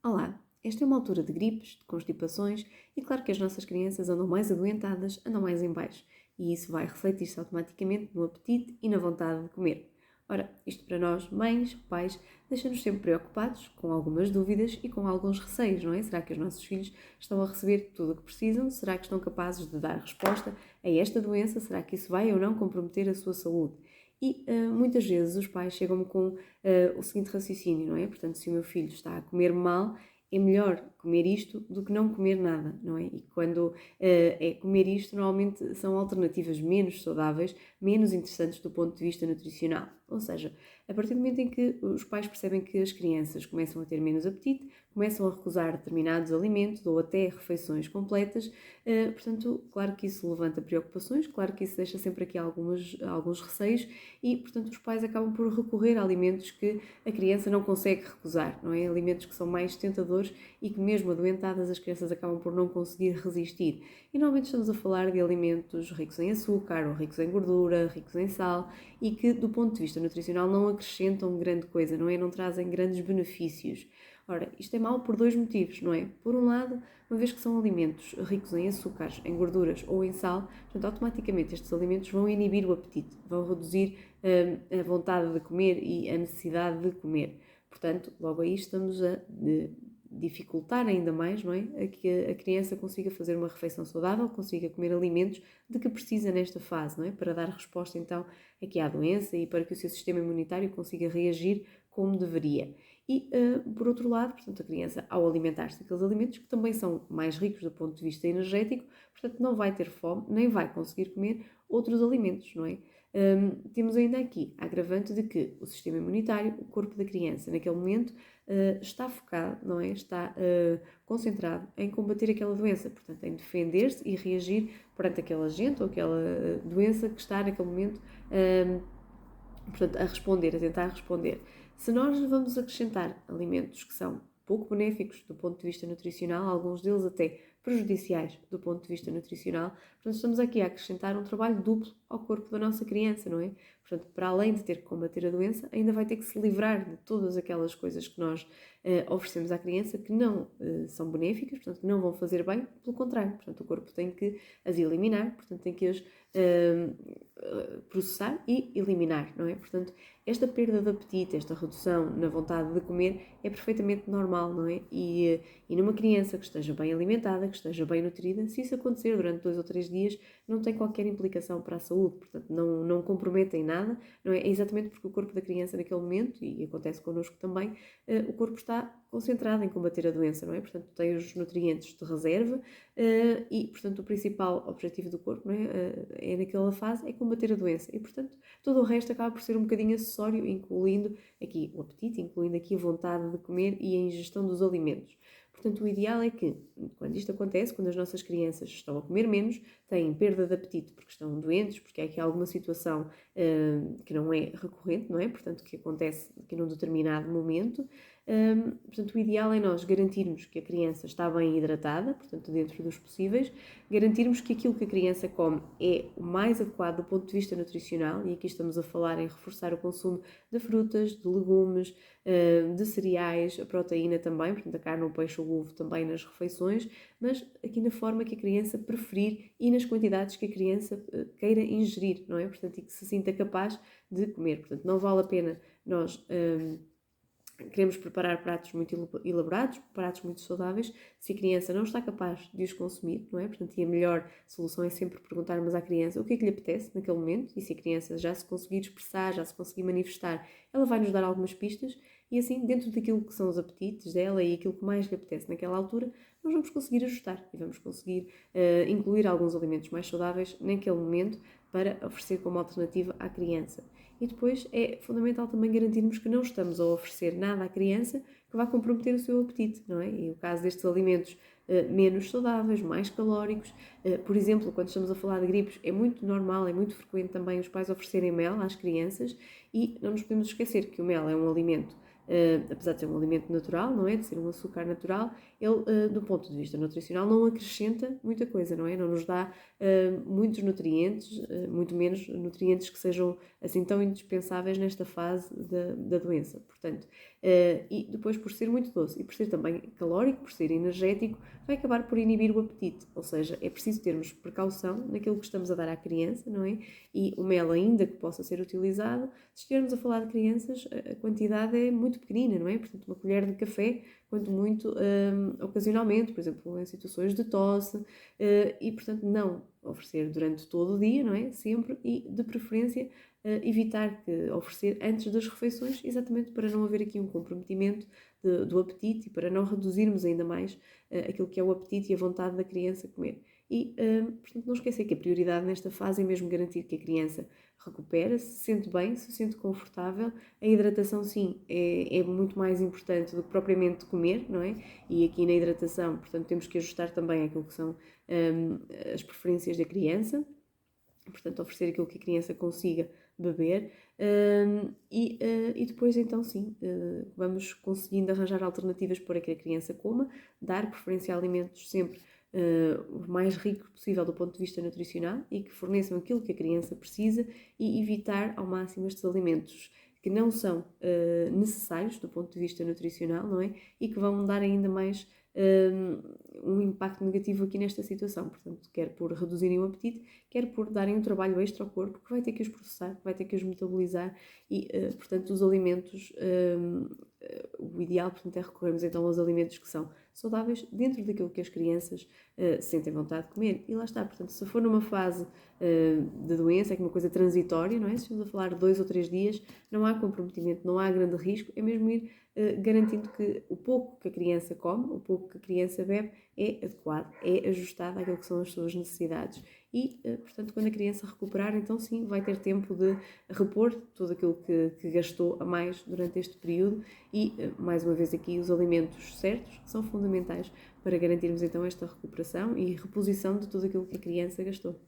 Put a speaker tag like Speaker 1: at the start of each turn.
Speaker 1: Olá, esta é uma altura de gripes, de constipações e claro que as nossas crianças andam mais adoentadas, andam mais em baixo e isso vai refletir-se automaticamente no apetite e na vontade de comer. Ora, isto para nós, mães, pais, deixa-nos sempre preocupados, com algumas dúvidas e com alguns receios, não é? Será que os nossos filhos estão a receber tudo o que precisam? Será que estão capazes de dar resposta a esta doença? Será que isso vai ou não comprometer a sua saúde? E muitas vezes os pais chegam-me com o seguinte raciocínio, não é? Portanto, se o meu filho está a comer mal, é melhor comer isto do que não comer nada, não é? E quando é comer isto, normalmente são alternativas menos saudáveis, menos interessantes do ponto de vista nutricional. Ou seja, a partir do momento em que os pais percebem que as crianças começam a ter menos apetite, começam a recusar determinados alimentos ou até refeições completas, portanto, claro que isso levanta preocupações, claro que isso deixa sempre aqui alguns receios e, portanto, os pais acabam por recorrer a alimentos que a criança não consegue recusar, não é? Alimentos que são mais tentadores e que mesmo adoentadas as crianças acabam por não conseguir resistir. E normalmente estamos a falar de alimentos ricos em açúcar ou ricos em gordura, ricos em sal e que do ponto de vista nutricional não acrescentam grande coisa, não é? Não trazem grandes benefícios. Ora, isto é mau por dois motivos, não é? Por um lado, uma vez que são alimentos ricos em açúcares, em gorduras ou em sal, portanto, automaticamente estes alimentos vão inibir o apetite, vão reduzir a vontade de comer e a necessidade de comer. Portanto, logo aí estamos a dificultar ainda mais, não é? A que a criança consiga fazer uma refeição saudável, consiga comer alimentos de que precisa nesta fase, não é? Para dar resposta então aqui à doença e para que o seu sistema imunitário consiga reagir como deveria. E, por outro lado, portanto, a criança, ao alimentar-se daqueles alimentos que também são mais ricos do ponto de vista energético, portanto, não vai ter fome, nem vai conseguir comer outros alimentos, não é? Temos ainda aqui a agravante de que o sistema imunitário, o corpo da criança, naquele momento, está focado, não é? Está concentrado em combater aquela doença, portanto, em defender-se e reagir perante aquele agente ou aquela doença que está naquele momento, portanto, a responder, a tentar responder. Se nós vamos acrescentar alimentos que são pouco benéficos do ponto de vista nutricional, alguns deles até prejudiciais do ponto de vista nutricional, portanto, estamos aqui a acrescentar um trabalho duplo ao corpo da nossa criança, não é? Portanto, para além de ter que combater a doença, ainda vai ter que se livrar de todas aquelas coisas que nós oferecemos à criança que não são benéficas, portanto, que não vão fazer bem, pelo contrário, portanto, o corpo tem que as eliminar, portanto, tem que as processar e eliminar, não é? Portanto, esta perda de apetite, esta redução na vontade de comer é perfeitamente normal, não é? E numa criança que esteja bem alimentada, que esteja bem nutrida, se isso acontecer durante 2 ou 3 dias, não tem qualquer implicação para a saúde, portanto, não compromete em nada, não é? É exatamente porque o corpo da criança naquele momento, e acontece connosco também, o corpo está concentrado em combater a doença, não é? Portanto, tem os nutrientes de reserva e, portanto, o principal objetivo do corpo, não é? Naquela fase, é combater a doença. E, portanto, todo o resto acaba por ser um bocadinho acessório, incluindo aqui o apetite, incluindo aqui a vontade de comer e a ingestão dos alimentos. Portanto, o ideal é que, quando isto acontece, quando as nossas crianças estão a comer menos, têm perda de apetite porque estão doentes, porque há aqui alguma situação que não é recorrente, não é? Portanto, que acontece aqui num determinado momento. Portanto, o ideal é nós garantirmos que a criança está bem hidratada, portanto, dentro dos possíveis, garantirmos que aquilo que a criança come é o mais adequado do ponto de vista nutricional, e aqui estamos a falar em reforçar o consumo de frutas, de legumes, de cereais, a proteína também, portanto, a carne, o peixe, o ovo também nas refeições, mas aqui na forma que a criança preferir e nas quantidades que a criança queira ingerir, não é? Portanto, e que se sinta capaz de comer. Portanto, não vale a pena nós queremos preparar pratos muito elaborados, pratos muito saudáveis, se a criança não está capaz de os consumir, não é? Portanto, e a melhor solução é sempre perguntarmos à criança o que é que lhe apetece naquele momento, e se a criança já se conseguir expressar, já se conseguir manifestar, ela vai nos dar algumas pistas, e assim, dentro daquilo que são os apetites dela e aquilo que mais lhe apetece naquela altura, nós vamos conseguir ajustar e vamos conseguir incluir alguns alimentos mais saudáveis naquele momento para oferecer como alternativa à criança. E depois é fundamental também garantirmos que não estamos a oferecer nada à criança que vá comprometer o seu apetite, não é? E o caso destes alimentos menos saudáveis, mais calóricos, por exemplo, quando estamos a falar de gripes, é muito normal, é muito frequente também os pais oferecerem mel às crianças, e não nos podemos esquecer que o mel é um alimento apesar de ser um alimento natural, não é? De ser um açúcar natural, ele, do ponto de vista nutricional, não acrescenta muita coisa, não é? Não nos dá muitos nutrientes, muito menos nutrientes que sejam assim tão indispensáveis nesta fase da doença. Portanto, e depois por ser muito doce e por ser também calórico, por ser energético, vai acabar por inibir o apetite. Ou seja, é preciso termos precaução naquilo que estamos a dar à criança, não é? E o mel, ainda que possa ser utilizado, se estivermos a falar de crianças, a quantidade é muito pequenina, não é? Portanto, uma colher de café, quanto muito ocasionalmente, por exemplo, em situações de tosse, e portanto não oferecer durante todo o dia, não é? Sempre, e de preferência evitar que oferecer antes das refeições, exatamente para não haver aqui um comprometimento do apetite e para não reduzirmos ainda mais aquilo que é o apetite e a vontade da criança comer. E, portanto, não esquecer que a prioridade nesta fase é mesmo garantir que a criança recupera, se sente bem, se sente confortável. A hidratação, sim, é muito mais importante do que propriamente comer, não é? E aqui na hidratação, portanto, temos que ajustar também aquilo que são as preferências da criança. Portanto, oferecer aquilo que a criança consiga beber e depois, então, sim, vamos conseguindo arranjar alternativas para que a criança coma, dar preferência a alimentos sempre o mais rico possível do ponto de vista nutricional e que forneçam aquilo que a criança precisa e evitar ao máximo estes alimentos que não são necessários do ponto de vista nutricional, não é? E que vão dar ainda mais um impacto negativo aqui nesta situação. Portanto, quer por reduzirem o apetite, quer por darem um trabalho extra ao corpo, que vai ter que os processar, que vai ter que os metabolizar e, portanto, os alimentos, o ideal, portanto, é recorrermos então aos alimentos que são saudáveis dentro daquilo que as crianças sentem vontade de comer. E lá está, portanto, se for numa fase de doença, é que uma coisa transitória, não é? Se estamos a falar de 2 ou 3 dias, não há comprometimento, não há grande risco, é mesmo ir garantindo que o pouco que a criança come, o pouco que a criança bebe, é adequado, é ajustado àquilo que são as suas necessidades. E, portanto, quando a criança recuperar, então sim, vai ter tempo de repor tudo aquilo que gastou a mais durante este período e, mais uma vez aqui, os alimentos certos são fundamentais para garantirmos então esta recuperação e reposição de tudo aquilo que a criança gastou.